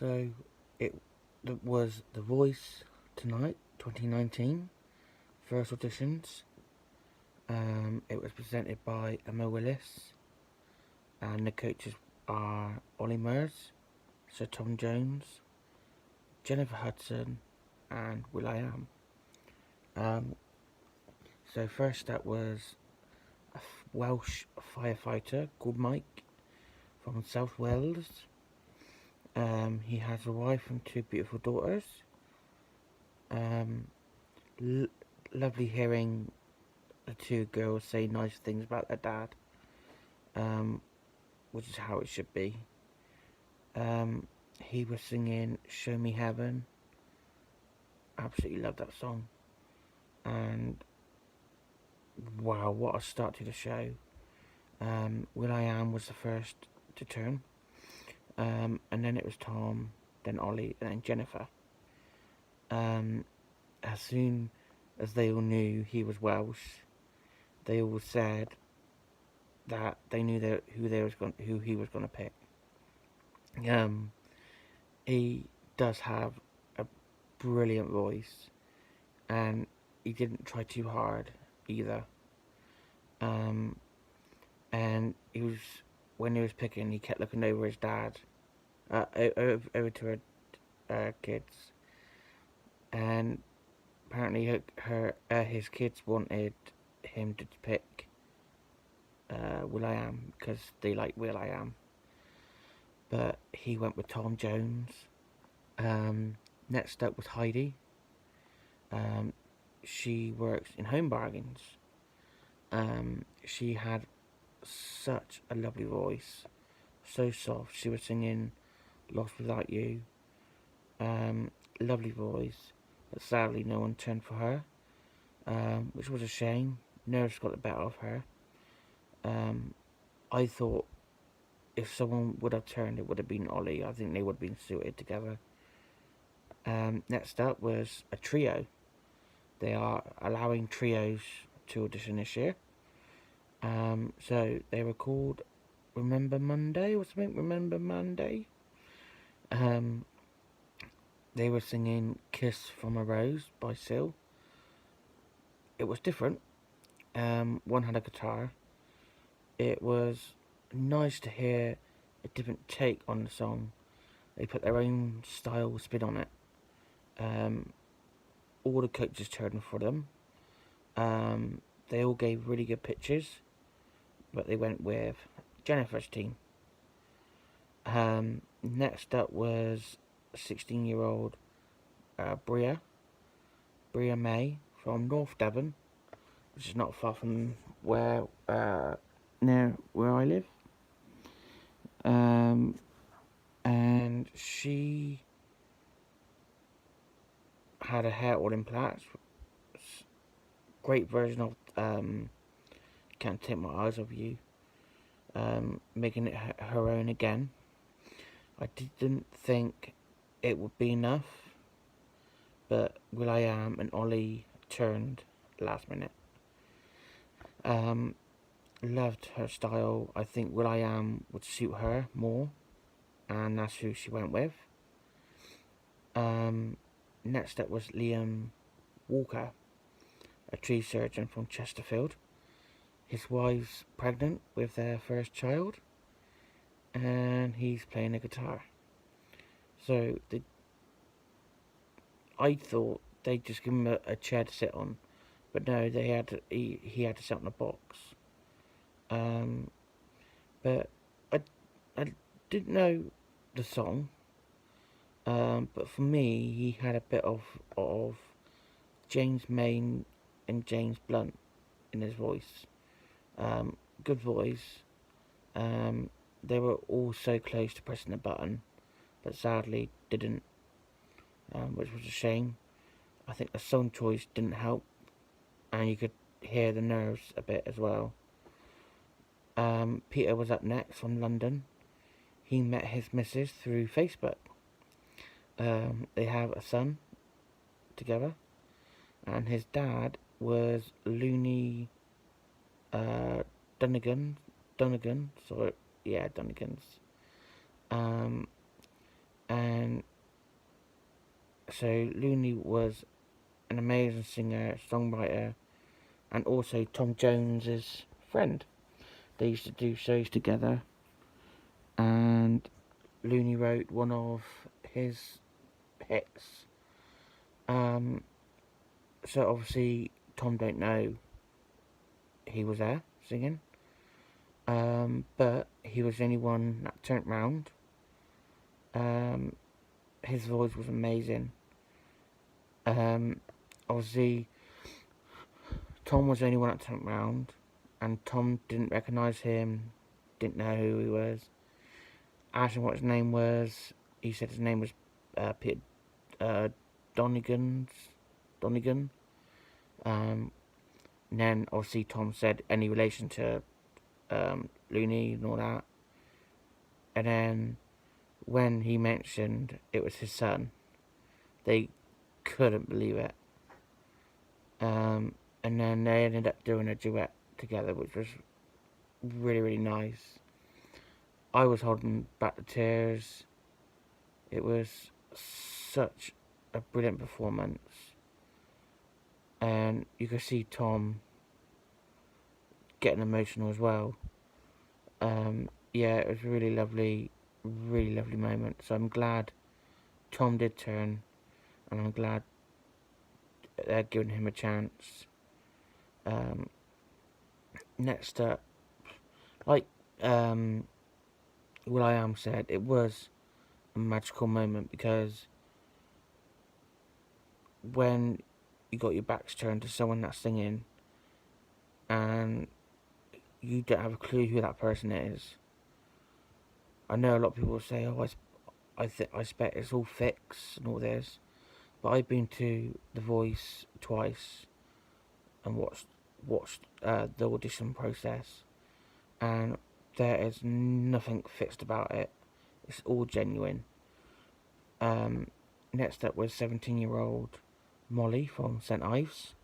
So it was The Voice tonight, 2019, first auditions. It was presented by Emma Willis, and the coaches are Olly Murs, Sir Tom Jones, Jennifer Hudson, and Will.i.am. Um, so first up was a Welsh firefighter called Mike from South Wales. He has a wife and two beautiful daughters. Um, Lovely hearing the two girls say nice things about their dad, which is how it should be. He was singing Show Me Heaven. Absolutely love that song. And wow, what a start to the show. Will.i.am was the first to turn. And then it was Tom, then Olly, and then Jennifer. As soon as they all knew he was Welsh, they all said that they knew who he was going to pick. He does have a brilliant voice, and he didn't try too hard either. And he was, when he was picking, he kept looking over his dad, over to her kids, and apparently his kids wanted him to pick Will.i.am because they like Will.i.am, but he went with Tom Jones. Next up was Heidi. She works in home bargains. She had such a lovely voice, so soft. She was singing Lost Without You. Lovely voice, but sadly no one turned for her, which was a shame. Nerves got the better of her. I thought if someone would have turned, it would have been Olly. I think they would have been suited together. Next up was a trio. They are allowing trios to audition this year. So they were called Remember Monday or something. Remember Monday. They were singing Kiss from a Rose by Seal. It was different. One had a guitar. It was nice to hear a different take on the song. They put their own style spin on it. All the coaches turned for them. They all gave really good pitches, but they went with Jennifer's team. Next up was 16-year-old Bria May from North Devon, which is not far from near where I live. And she had her hair all in plaits. Great version of Can't Take My Eyes Off You, making it her own again. I didn't think it would be enough, but Will.i.am and Olly turned last minute. Loved her style. I think Will.i.am would suit her more, and that's who she went with. Next up was Liam Walker, a tree surgeon from Chesterfield. His wife's pregnant with their first child, and he's playing the guitar. So I thought they'd just give him a chair to sit on, but no, he had to sit on a box. But I didn't know the song. But for me, he had a bit of James Maine and James Blunt in his voice. Good voice. They were all so close to pressing the button, but sadly didn't, which was a shame. I think the song choice didn't help, and you could hear the nerves a bit as well. Peter was up next from London. He met his missus through Facebook. They have a son together, and his dad was Looney Dunnigan. Sorry, yeah, Dunnigans. And so Looney was an amazing singer, songwriter, and also Tom Jones's friend. They used to do shows together, and Looney wrote one of his hits. Um, so obviously Tom don't know he was there singing, but he was the only one that turned round. His voice was amazing. Obviously Tom was the only one that turned round, and Tom didn't recognise him, didn't know who he was. Asked him what his name was. He said his name was Peter Donegan. And then obviously Tom said any relation to Looney and all that. And then when he mentioned it was his son, they couldn't believe it. And then they ended up doing a duet together, which was really, really nice. I was holding back the tears. It was such a brilliant performance. And you could see Tom getting emotional as well. Yeah, it was really lovely moment. So I'm glad Tom did turn, and I'm glad they're giving him a chance. Next up, like Will.i.am said, it was a magical moment because when you got your backs turned to someone that's singing and you don't have a clue who that person is. I know a lot of people will say, "Oh, I expect it's all fixed and all this," but I've been to The Voice twice and watched the audition process, and there is nothing fixed about it. It's all genuine. Next up was 17-year-old Molly from St Ives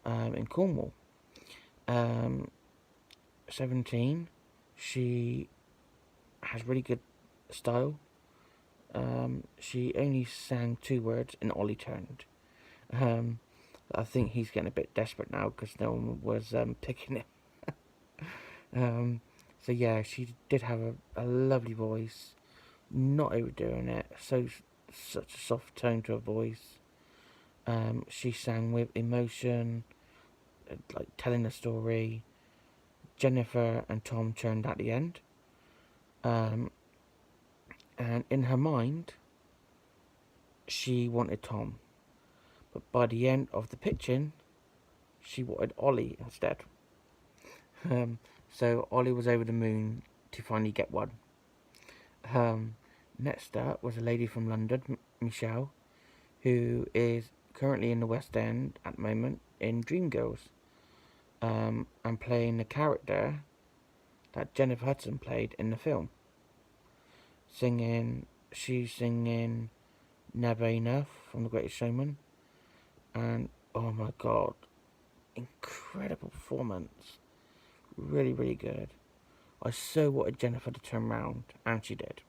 in Cornwall. 17, she has really good style. She only sang 2 words and Olly turned. I think he's getting a bit desperate now because no one was picking him. So yeah, she did have a lovely voice, not overdoing it. Such a soft tone to her voice. She sang with emotion, like telling a story. Jennifer and Tom turned at the end. And in her mind, she wanted Tom. But by the end of the pitching, she wanted Olly instead. So Olly was over the moon to finally get one. Next up was a lady from London, Michelle, who is currently in the West End at the moment in Dreamgirls, and playing the character that Jennifer Hudson played in the film. She's singing Never Enough from The Greatest Showman, and oh my god, incredible performance. Really, really good. I so wanted Jennifer to turn round, and she did.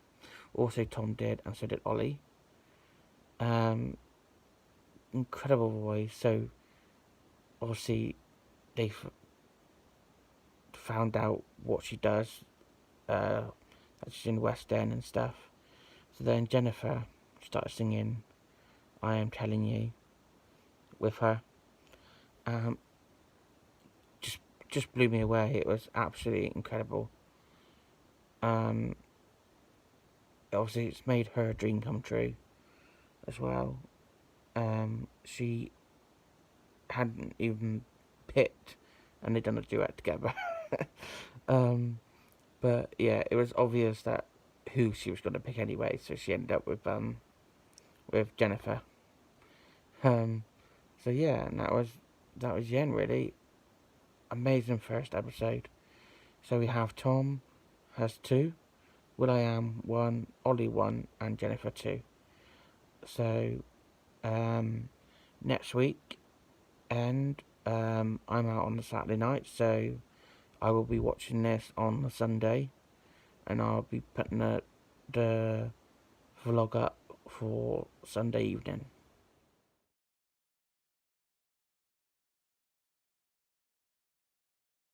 Also Tom did, and so did Olly. Incredible voice. So obviously they found out what she does, that she's in the West End and stuff. So then Jennifer started singing I Am Telling You with her. Just blew me away. It was absolutely incredible. Obviously it's made her dream come true as well. She hadn't even picked, and they'd done a duet together. But yeah, it was obvious that who she was going to pick anyway, so she ended up with Jennifer. So yeah, and that was the end really. Amazing first episode. So we have Tom has 2, Will.i.am 1, Olly 1, and Jennifer 2. So next week, and I'm out on the Saturday night, so I will be watching this on the Sunday, and I'll be putting the vlog up for Sunday evening.